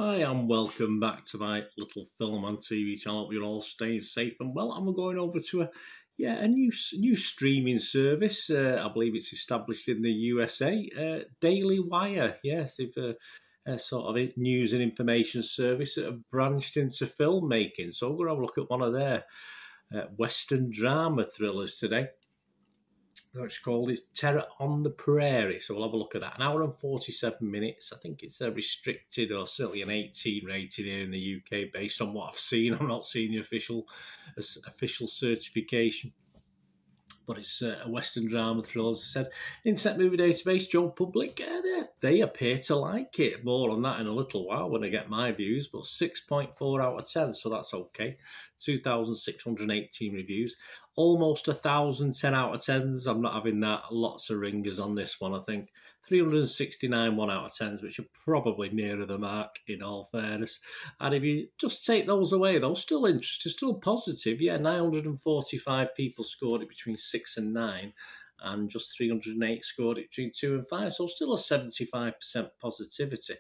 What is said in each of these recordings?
Hi and welcome back to my little film and TV channel. Hope you're all staying safe and well. And we're going over to a new streaming service. I believe it's established in the USA. Daily Wire. Yes, they've a sort of a news and information service that have branched into filmmaking. So we're going to have a look at one of their Western drama thrillers today, which is called Terror on the Prairie. So we'll have a look at that. 1 hour and 47 minutes. I think it's restricted, or certainly an 18 rated here in the UK based on what I've seen. I'm not seeing the official certification. But it's a Western drama thriller, as I said. Internet Movie Database, Joe Public, they appear to like it. More on that in a little while when I get my views. But 6.4 out of 10, so that's okay. 2,618 reviews. Almost 1,000 10 out of 10s. I'm not having that. Lots of ringers on this one, I think. 369 1 out of 10s, which are probably nearer the mark, in all fairness. And if you just take those away, though, still interesting, still positive. Yeah, 945 people scored it between 6 and 9, and just 308 scored it between 2 and 5. So still a 75% positivity.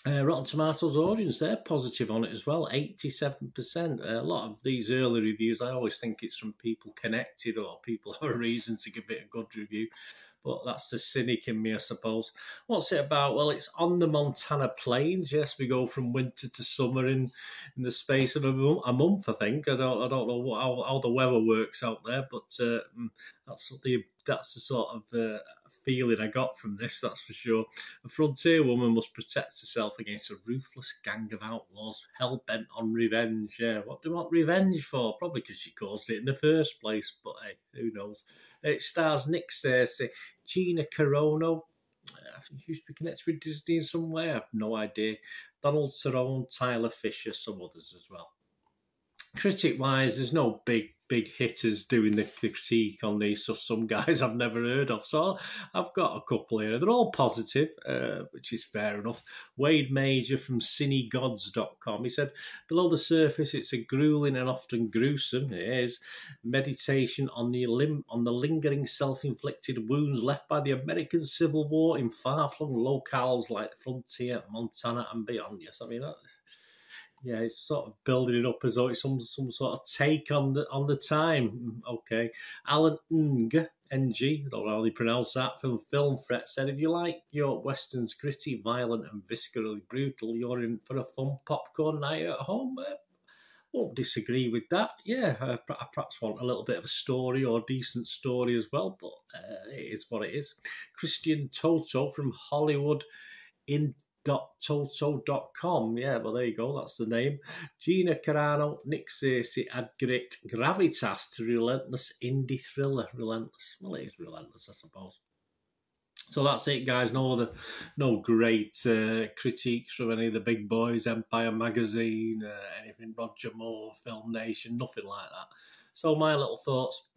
Rotten Tomatoes audience, they're positive on it as well, 87%. A lot of these early reviews, I always think it's from people connected or people have a reason to give it a good review. But that's the cynic in me, I suppose. What's it about? Well, it's on the Montana plains. Yes, we go from winter to summer in the space of a month, I think. I don't know how the weather works out there, but that's the sort of feeling I got from this, that's for sure. A frontier woman must protect herself against a ruthless gang of outlaws hell-bent on revenge. Yeah, what do you want revenge for? Probably because she caused it in the first place, but hey, who knows? It stars Nick Searcy, Gina Carano, I think she used to be connected with Disney in some way, I have no idea. Donald Cerrone, Tyler Fisher, some others as well. Critic-wise, there's no big hitters doing the critique on these, so some guys I've never heard of. So I've got a couple here. They're all positive, which is fair enough. Wade Major from cinegods.com. He said, below the surface, it's a grueling and often gruesome, it is, meditation on the lingering self-inflicted wounds left by the American Civil War in far-flung locales like the frontier, Montana and beyond. Yes, I mean, yeah, it's sort of building it up as though it's some sort of take on the time. Okay. Alan Ng, N-G, I don't know how they pronounce that, from Film Threat, said, if you like your westerns gritty, violent and viscerally brutal, you're in for a fun popcorn night at home. Won't disagree with that. Yeah, I perhaps want a little bit of a story or a decent story as well, but it is what it is. Christian Toto from Hollywood Toto.com. Yeah, well, there you go. That's the name. Gina Carano, Nick Searcy add great gravitas to relentless indie thriller. Relentless. Well, it is relentless, I suppose. So that's it, guys. No great critiques from any of the big boys, Empire Magazine, anything Roger Moore, Film Nation, nothing like that. So my little thoughts.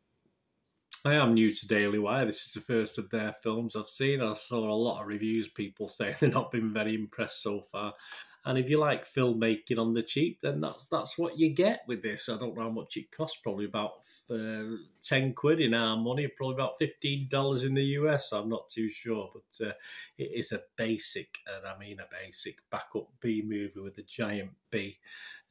I am new to Daily Wire. This is the first of their films I've seen. I saw a lot of reviews, people saying they've not been very impressed so far. And if you like filmmaking on the cheap, then that's what you get with this. I don't know how much it costs, probably about 10 quid in our money, probably about $15 in the US. I'm not too sure, but it is a basic, and I mean a basic, backup B movie with a giant B.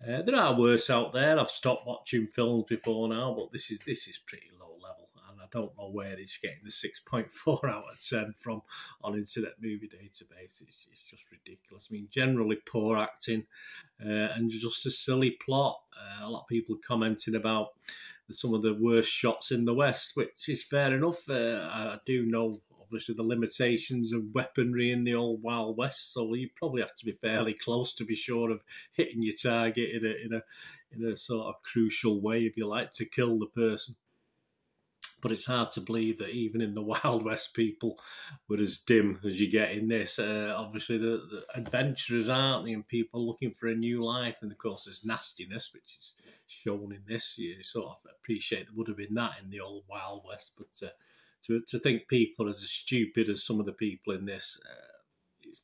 There are worse out there. I've stopped watching films before now, but this is pretty low level. I don't know where it's getting the 6.4 out of 10 from on Internet Movie Database. It's just ridiculous. I mean, generally poor acting and just a silly plot. A lot of people commenting about some of the worst shots in the West, which is fair enough. I do know, obviously, the limitations of weaponry in the old Wild West, so you probably have to be fairly close to be sure of hitting your target in a sort of crucial way, if you like, to kill the person. But it's hard to believe that even in the Wild West, people were as dim as you get in this. Obviously, the adventurers, aren't they, and people looking for a new life. And, of course, there's nastiness, which is shown in this. You sort of appreciate there would have been that in the old Wild West. But to think people are as stupid as some of the people in this, it's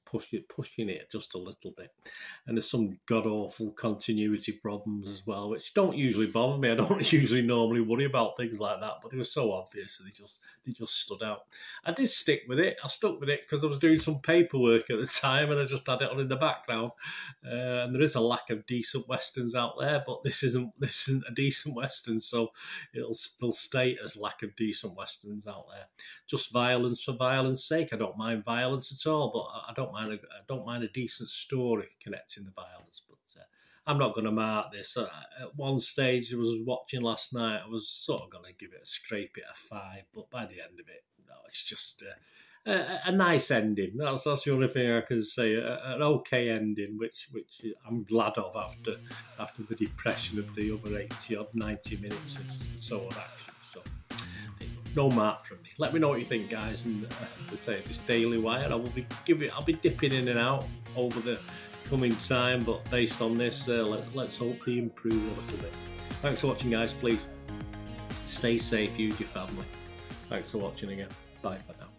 pushing it just a little bit. And there's some god-awful continuity problems as well, which don't usually bother me. I don't usually normally worry about things like that, but they were so obvious that they just stood out. I did stick with it. I stuck with it because I was doing some paperwork at the time, and I just had it on in the background. And there is a lack of decent westerns out there, but this isn't a decent western, so it'll still state as lack of decent westerns out there. Just violence for violence sake. I don't mind violence at all, but I don't mind a decent story connecting the violence. But I'm not going to mark this. At one stage I was watching last night, I was sort of going to give it a scrape it a 5, but by the end of it, no, it's just a nice ending. That's the only thing I can say. An okay ending, which I'm glad of after the depression of the other 80 odd 90 minutes of so on action. So no mark from me. Let me know what you think, guys. And this Daily Wire, I'll be dipping in and out over the coming time, but based on this, let's hope they improve a little bit. Thanks for watching, guys. Please stay safe, use your family. Thanks for watching again. Bye for now.